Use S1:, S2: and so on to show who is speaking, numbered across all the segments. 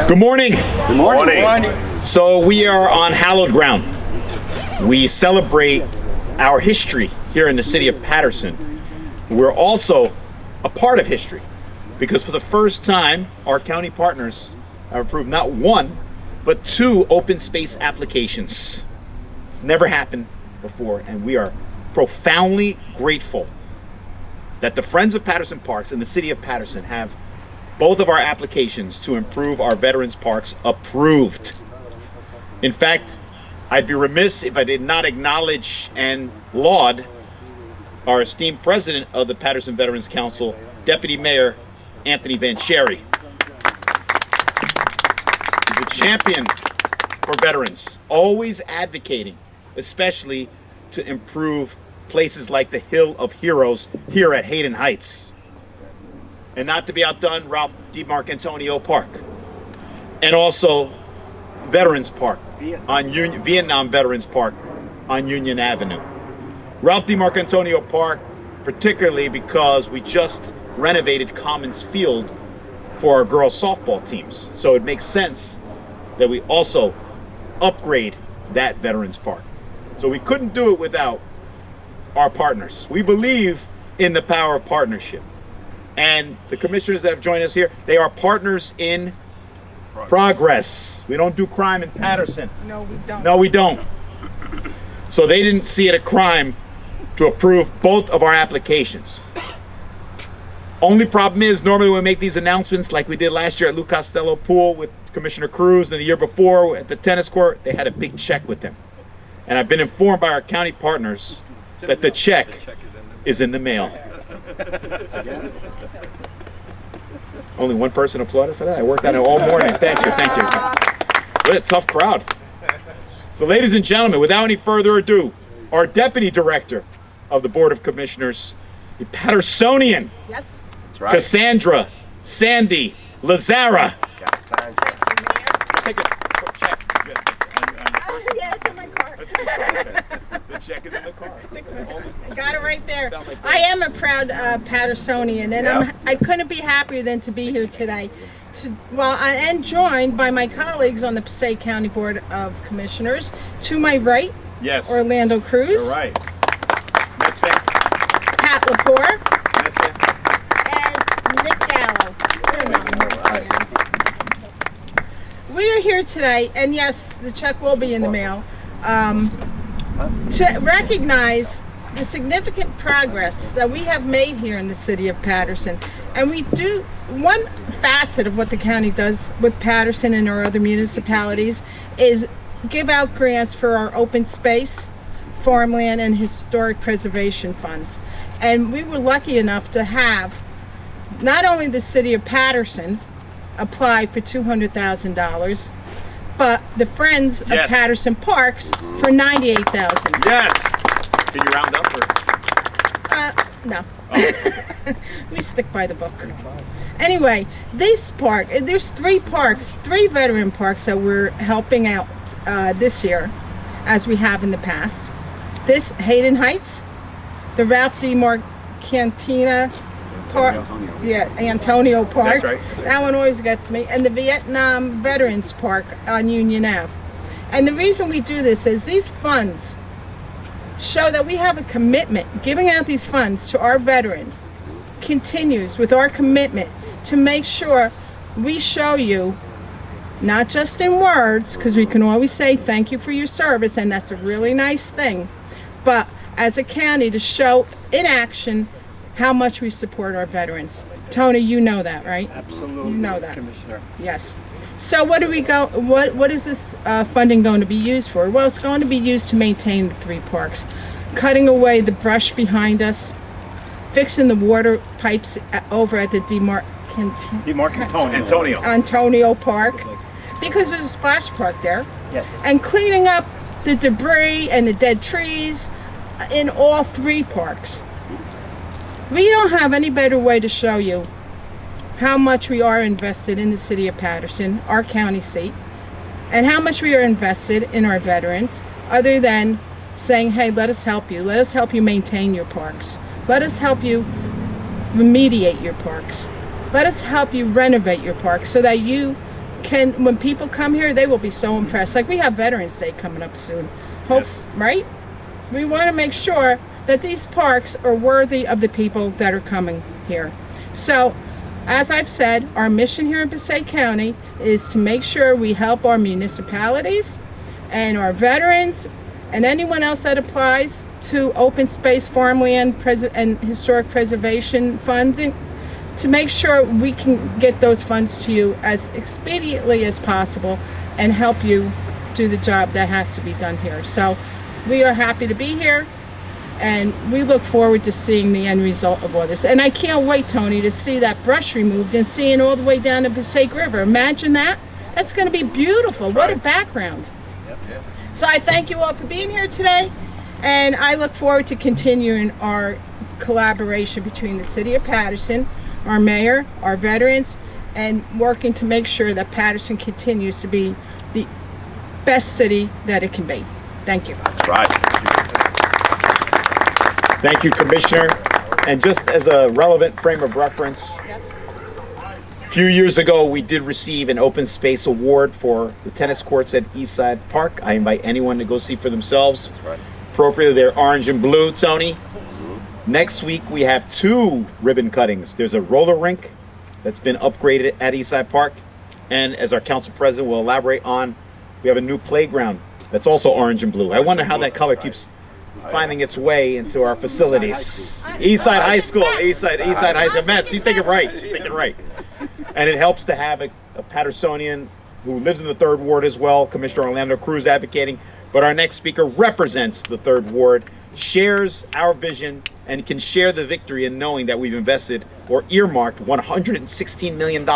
S1: Good morning.
S2: Good morning. Good morning.
S1: So we are on hallowed ground. We celebrate our history here in the city of Paterson. We're also a part of history because for the first time, our county partners have approved not one, but 2 open space applications. It's never happened before, and we are profoundly grateful that the Friends of Paterson Parks and the City of Paterson have both of our applications to improve our veterans parks approved. In fact, I'd be remiss if I did not acknowledge and laud our esteemed president of the Paterson Veterans Council, Deputy Mayor Anthony Van Sherry. He's a champion for veterans, always advocating, especially to improve places like the Hill of Heroes here at Hayden Heights. And not to be outdone, Ralph Di Marcantonio Park. And also Veterans Park, on Vietnam Veterans Park on Union Avenue. Ralph Di Marcantonio Park, particularly because we just renovated Commons Field for our girls softball teams. So it makes sense that we also upgrade that Veterans Park. So we couldn't do it without our partners. We believe in the power of partnership. And the commissioners that have joined us here, they are partners in progress. We don't do crime in Paterson.
S3: No, we don't.
S1: No, we don't. So they didn't see it a crime to approve both of our applications. Only problem is, normally when we make these announcements, like we did last year at Lou Costello Pool with Commissioner Cruz, and the year before at the tennis court, they had a big check with them. And I've been informed by our county partners that the check is in the mail. Only one person applauded for that. I worked on it all morning. Thank you, thank you. What a tough crowd. So ladies and gentlemen, without any further ado, our Deputy Director of the Board of Commissioners, the Patersonian,
S3: Yes.
S2: That's right.
S1: Cassandra Sandy Lazara.
S2: Cassandra.
S1: Take a quick check. Good.
S3: Yeah, it's in my car.
S1: The check is in the car.
S3: I got it right there.
S1: Sound like
S3: I am a proud Patersonian, and
S2: Yeah.
S3: I couldn't be happier than to be here today. And joined by my colleagues on the Passaic County Board of Commissioners. To my right,
S1: Yes.
S3: Orlando Cruz,
S1: You're right. That's fair.
S3: Pat Lepore,
S1: That's fair.
S3: and Nick Gallo. They're not my friends. We are here today, and yes, the check will be in the mail, to recognize the significant progress that we have made here in the city of Paterson. And we do, one facet of what the county does with Paterson and our other municipalities is give out grants for our open space, farmland, and historic preservation funds. And we were lucky enough to have not only the city of Paterson apply for $200,000, but the Friends of
S1: Yes.
S3: Paterson Parks for $98,000.
S1: Yes. Can you round up or?
S3: No. We stick by the book. Anyway, this park, there's 3 parks, 3 veteran parks that we're helping out this year, as we have in the past. This Hayden Heights, the Ralph Di Marcantonio Park, Antonio Park.
S1: That's right.
S3: That one always gets me. And the Vietnam Veterans Park on Union Ave. And the reason we do this is these funds show that we have a commitment. Giving out these funds to our veterans continues with our commitment to make sure we show you, not just in words, because we can always say thank you for your service, and that's a really nice thing, but as a county to show in action how much we support our veterans. Tony, you know that, right?
S2: Absolutely.
S3: You know that.
S2: Commissioner.
S3: Yes. So what do we go? What is this funding going to be used for? Well, it's going to be used to maintain the 3 parks, cutting away the brush behind us, fixing the water pipes over at the Antonio Park, because there's a splash park there,
S2: Yes.
S3: and cleaning up the debris and the dead trees in all 3 parks. We don't have any better way to show you how much we are invested in the city of Paterson, our county seat, and how much we are invested in our veterans, other than saying, hey, let us help you. Let us help you maintain your parks. Let us help you remediate your parks. Let us help you renovate your parks so that you when people come here, they will be so impressed. Like we have Veterans Day coming up soon.
S1: Yes.
S3: Right? We want to make sure that these parks are worthy of the people that are coming here. So, as I've said, our mission here in Passaic County is to make sure we help our municipalities and our veterans and anyone else that applies to open space, farmland, and historic preservation funding, to make sure we can get those funds to you as expediently as possible and help you do the job that has to be done here. So we are happy to be here, and we look forward to seeing the end result of all this. And I can't wait, Tony, to see that brush removed and seeing all the way down the Passaic River. Imagine that. That's going to be beautiful. What a background.
S2: Yep.
S3: So I thank you all for being here today, and I look forward to continuing our collaboration between the City of Paterson, our mayor, our veterans, and working to make sure that Paterson continues to be the best city that it can be. Thank you.
S2: That's right.
S1: Thank you, Commissioner. And just as a relevant frame of reference,
S3: Yes.
S1: a few years ago, we did receive an open space award for the tennis courts at Eastside Park. I invite anyone to go see for themselves.
S2: That's right.
S1: Appropriately, they're orange and blue, Tony. Next week, we have 2 ribbon cuttings. There's a roller rink that's been upgraded at Eastside Park. And as our council president will elaborate on, we have a new playground that's also orange and blue. I wonder how that color keeps finding its way into our facilities. Eastside High School, Eastside High School. Matt, she's thinking right. She's thinking right. And it helps to have a Patersonian who lives in the 3rd Ward as well, Commissioner Orlando Cruz advocating. But our next speaker represents the 3rd Ward, shares our vision, and can share the victory in knowing that we've invested or earmarked $116 million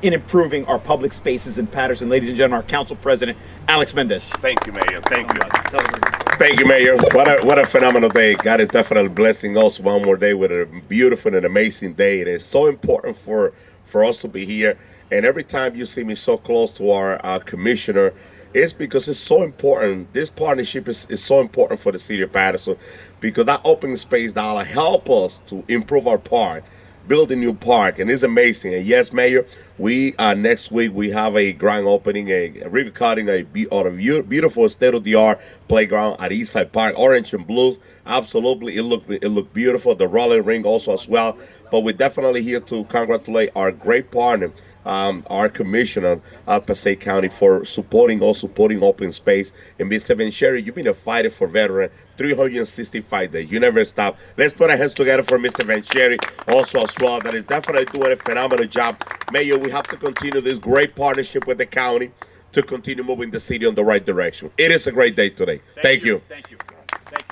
S1: in improving our public spaces in Paterson. Ladies and gentlemen, our council president, Alex Mendez.
S2: Thank you, Mayor. Thank you.
S1: Tell them.
S2: Thank you, Mayor. What a phenomenal day. God is definitely blessing us one more day with a beautiful and amazing day. It is so important for us to be here. And every time you see me so close to our commissioner, it's because it's so important. This partnership is so important for the city of Paterson, because that open space dollar help us to improve our park, build a new park, and it's amazing. And yes, Mayor, we next week we have a grand opening, a ribbon cutting, a beautiful state-of-the-art playground at Eastside Park, orange and blues. Absolutely, it looked beautiful. The roller ring also as well. But we're definitely here to congratulate our great partner, our commissioner at Passaic County, for supporting open space. And Mr. Vanchery, you've been a fighter for veteran 365 days. You never stop. Let's put our hands together for Mr. Vanchery also as well. That is definitely doing a phenomenal job. Mayor, we have to continue this great partnership with the county to continue moving the city in the right direction. It is a great day today. Thank you.
S1: Thank you,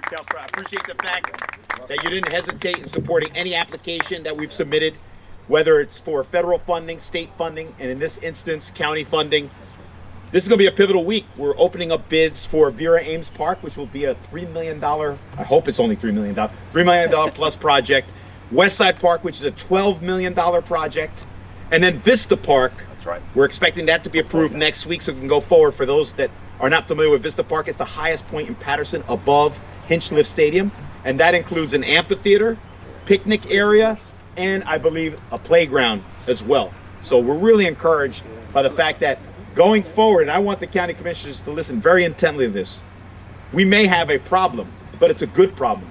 S1: Councilor. I appreciate the fact that you didn't hesitate in supporting any application that we've submitted, whether it's for federal funding, state funding, and in this instance, county funding. This is going to be a pivotal week. We're opening up bids for Vera Ames Park, which will be a $3 million, I hope it's only $3 million, $3 million plus project. Westside Park, which is a $12 million project. And then Vista Park.
S2: That's right.
S1: We're expecting that to be approved next week so we can go forward. For those that are not familiar with Vista Park, it's the highest point in Paterson above Hinchliffe Stadium. And that includes an amphitheater, picnic area, and I believe a playground as well. So we're really encouraged by the fact that going forward, and I want the county commissioners to listen very intently to this, we may have a problem, but it's a good problem.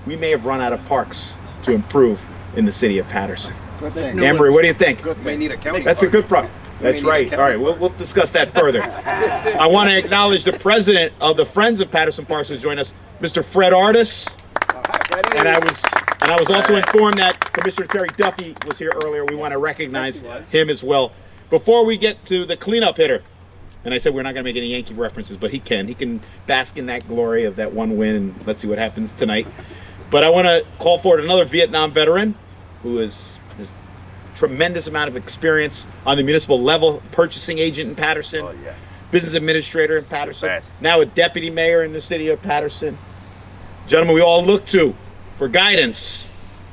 S1: We may have run out of parks to improve in the city of Paterson.
S4: Good thing.
S1: Emery, what do you think?
S4: May need a county
S1: That's a
S4: park.
S1: good problem. That's right. All right, we'll discuss that further. I want to acknowledge the president of the Friends of Paterson Parks who's joined us, Mr. Fred Artis. And I was also informed that Commissioner Terry Duffy was here earlier. We want to recognize him as well. Before we get to the cleanup hitter, and I said we're not going to make any Yankee references, but he can bask in that glory of that one win, and let's see what happens tonight. But I want to call forward another Vietnam veteran who has tremendous amount of experience on the municipal level, purchasing agent in Paterson,
S2: yes.
S1: business administrator in Paterson,
S2: Yes.
S1: now a deputy mayor in the city of Paterson. Gentlemen, we all look to for guidance,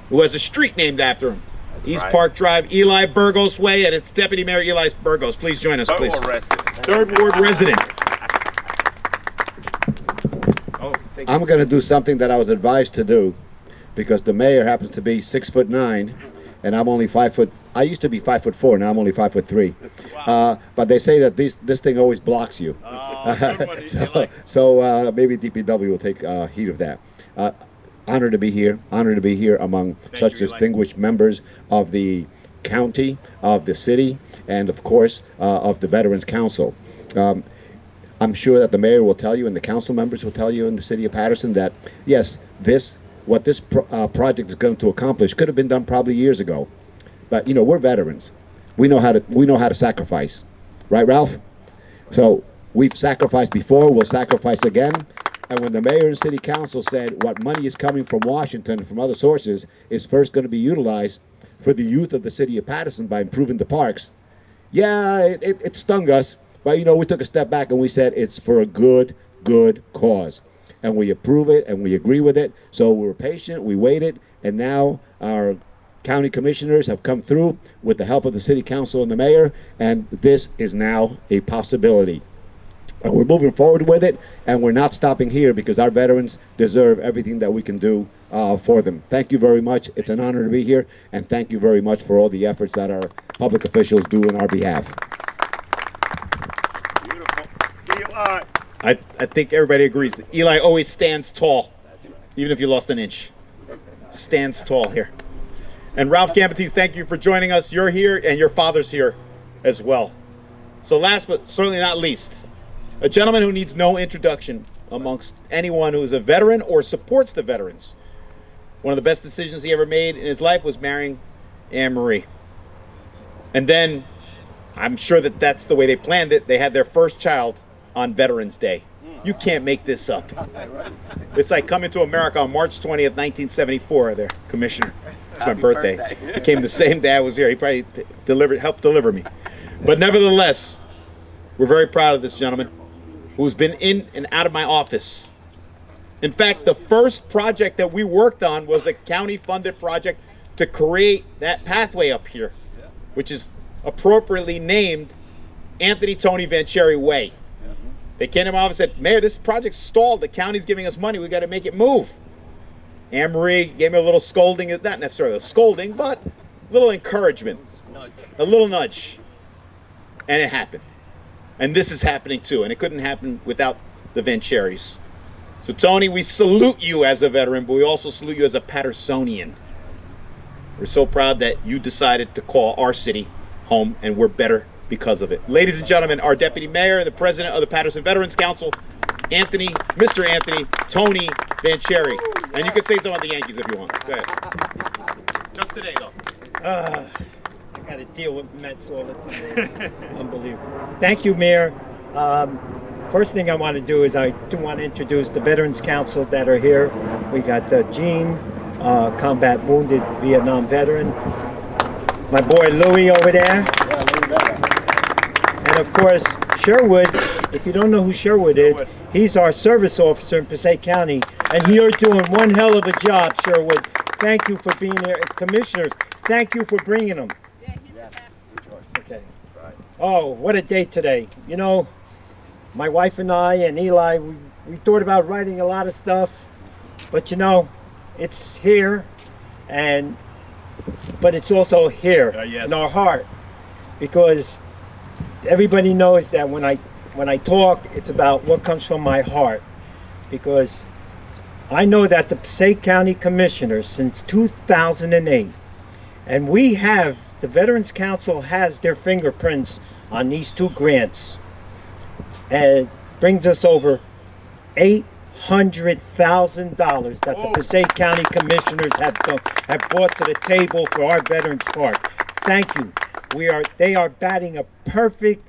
S1: who has a street named after him. East
S2: right.
S1: Park Drive, Eli Burgos Way, and it's Deputy Mayor Eli Burgos. Please join us, please. Third Ward resident.
S5: I'm going to do something that I was advised to do because the mayor happens to be 6'9",
S4: and I'm only 5 foot. I used to be 5'4", now I'm only 5'3".
S1: Wow.
S4: But they say that this thing always blocks you.
S1: Oh, good one.
S4: So maybe DPW will take heed of that. Honored to be here. Honored to be here among such
S1: you, Eli.
S4: distinguished members of the county, of the city, and of course of the Veterans Council. I'm sure that the mayor will tell you, and the council members will tell you in the city of Paterson that yes, what this project is going to accomplish could have been done probably years ago. But you know, we're veterans. We know how to sacrifice, right, Ralph? So we've sacrificed before. We'll sacrifice again. And when the mayor and city council said what money is coming from Washington and from other sources is first going to be utilized for the youth of the city of Paterson by improving the parks, yeah, it stung us. But you know, we took a step back and we said it's for a good cause. And we approve it and we agree with it. So we were patient, we waited, and now our county commissioners have come through with the help of the city council and the mayor, and this is now a possibility. And we're moving forward with it, and we're not stopping here because our veterans deserve everything that we can do for them. Thank you very much. It's an honor to be here, and thank you very much for all the efforts that our public officials do on our behalf.
S1: Beautiful. I think everybody agrees that Eli always stands tall, even if you lost an inch. Stands tall here. And Ralph Gambatese, thank you for joining us. You're here, and your father's here as well. So last but certainly not least, a gentleman who needs no introduction amongst anyone who is a veteran or supports the veterans. One of the best decisions he ever made in his life was marrying Anne Marie. And then, I'm sure that that's the way they planned it, they had their first child on Veterans Day. You can't make this up. It's like coming to America on March 20th, 1974, there, Commissioner. It's my birthday. It came the same day I was here. He probably helped deliver me. But nevertheless, we're very proud of this gentleman who's been in and out of my office. In fact, the first project that we worked on was a county-funded project to create that pathway up here, which is appropriately named Anthony Tony Vancheri Way. They came to my office and said, Mayor, this project's stalled. The county's giving us money. We got to make it move. Anne Marie gave me a little scolding, not necessarily a scolding, but a little encouragement, a little nudge. And it happened. And this is happening too. And it couldn't happen without the Vancheris. So Tony, we salute you as a veteran, but we also salute you as a Patersonian. We're so proud that you decided to call our city home, and we're better because of it. Ladies and gentlemen, our Deputy Mayor, the President of the Paterson Veterans Council, Mr. Anthony Tony Vancheri. And you can say something about the Yankees if you want. Go ahead. Just today, though.
S5: I got to deal with Mets all the time. Unbelievable. Thank you, Mayor. First thing I want to do is I do want to introduce the Veterans Council that are here. We got Gene, combat wounded Vietnam veteran. My boy Louie over there. And of course, Sherwood. If you don't know who Sherwood is, he's our service officer in Passaic County. And you're doing one hell of a job, Sherwood. Thank you for being here. Commissioners, thank you for bringing them.
S3: Yeah, he's the best.
S5: Okay. Oh, what a day today. You know, my wife and I and Eli, we thought about writing a lot of stuff. But you know, it's here, but it's also here in our heart. Because everybody knows that when I talk, it's about what comes from my heart. Because I know that the Passaic County Commissioners since 2008, and the Veterans Council has their fingerprints on these two grants. And it brings us over $800,000 that the Passaic County Commissioners have brought to the table for our Veterans Park. Thank you. They are batting a perfect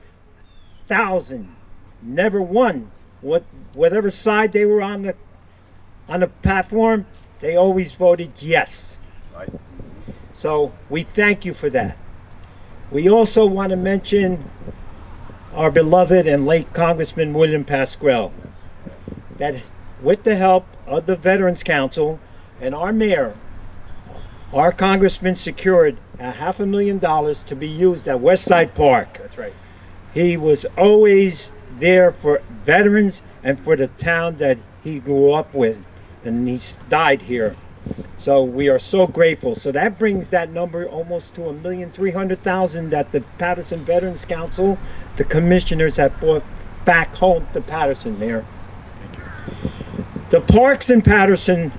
S5: 1,000. Never won. Whatever side they were on the platform, they always voted yes.
S1: Right.
S5: So we thank you for that. We also want to mention our beloved and late Congressman William Pasquale, that with the help of the Veterans Council and our mayor, our congressman secured $500,000 to be used at Westside Park.
S1: That's right.
S5: He was always there for veterans and for the town that he grew up with, and he died here So we are so grateful. So that brings that number almost to 1,300,000 that the Paterson Veterans Council, the commissioners have brought back home to Paterson, Mayor. The parks in Paterson,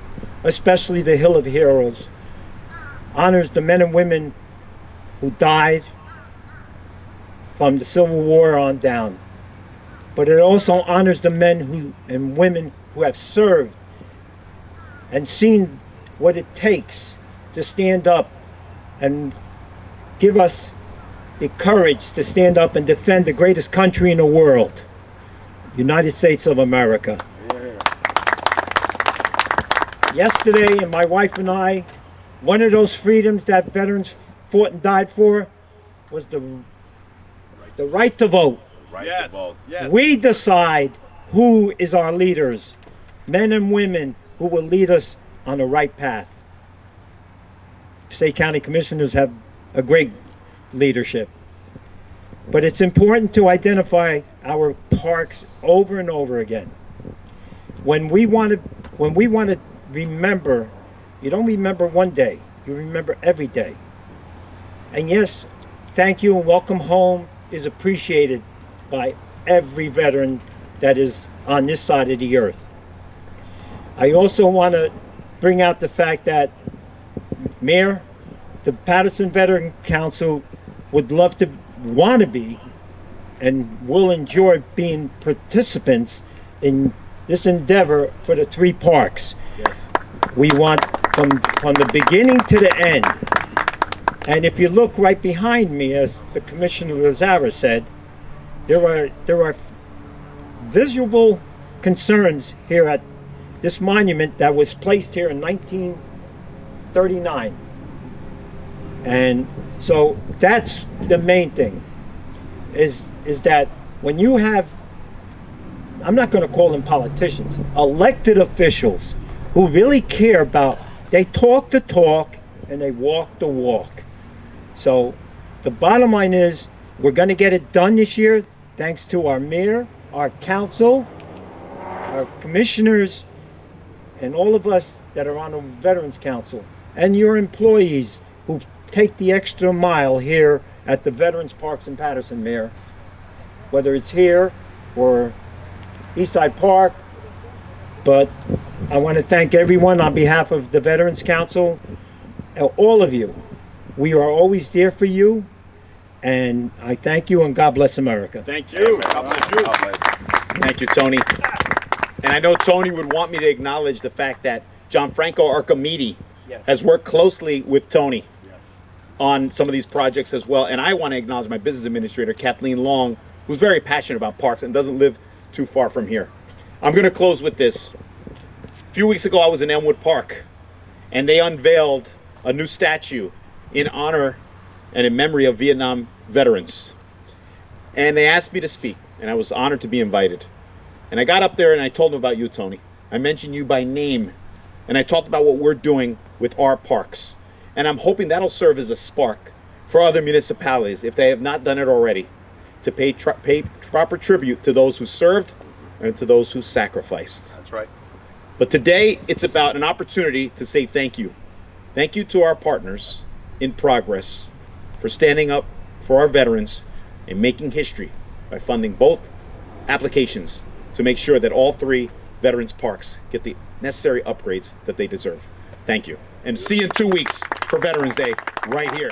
S5: especially the Hill of Heroes, honors the men and women who died from the Civil War on down. But it also honors the men and women who have served and seen what it takes to stand up and give us the courage to stand up and defend the greatest country in the world, United States of America. Yesterday, and my wife and I, one of those freedoms that veterans fought and died for was the right to vote.
S1: Yes. Yes.
S5: We decide who is our leaders, men and women who will lead us on the right path. State County Commissioners have a great leadership. But it's important to identify our parks over and over again. When we want to remember, you don't remember one day, you remember every day. And yes, thank you and welcome home is appreciated by every veteran that is on this side of the earth. I also want to bring out the fact that, Mayor, the Paterson Veteran Council would love to, want to be, and will enjoy being participants in this endeavor for the 3 parks.
S1: Yes.
S5: We want from the beginning to the end. And if you look right behind me, as the Commissioner Lazara said, there are visual concerns here at this monument that was placed here in 1939. And so that's the main thing, is that when you have, I'm not going to call them politicians, elected officials who really care about, they talk the talk and they walk the walk. So the bottom line is, we're going to get it done this year thanks to our mayor, our council, our commissioners, and all of us that are on the Veterans Council, and your employees who take the extra mile here at the Veterans Parks in Paterson, Mayor. Whether it's here or Eastside Park, but I want to thank everyone on behalf of the Veterans Council, all of you. We are always there for you, and I thank you, and God bless America.
S1: Thank you. God bless you. Thank you, Tony. And I know Tony would want me to acknowledge the fact that Gianfranco Archimede has worked closely with Tony on some of these projects as well. And I want to acknowledge my business administrator, Kathleen Long, who's very passionate about parks and doesn't live too far from here. I'm going to close with this. A few weeks ago, I was in Elmwood Park, and they unveiled a new statue in honor and in memory of Vietnam veterans. And they asked me to speak, and I was honored to be invited. And I got up there and I told them about you, Tony. I mentioned you by name, and I talked about what we're doing with our parks. And I'm hoping that'll serve as a spark for other municipalities, if they have not done it already, to pay proper tribute to those who served and to those who sacrificed.
S2: That's right.
S1: But today, it's about an opportunity to say thank you. Thank you to our partners in progress for standing up for our veterans and making history by funding both applications to make sure that all 3 veterans parks get the necessary upgrades that they deserve. Thank you. And see you in 2 weeks for Veterans Day right here.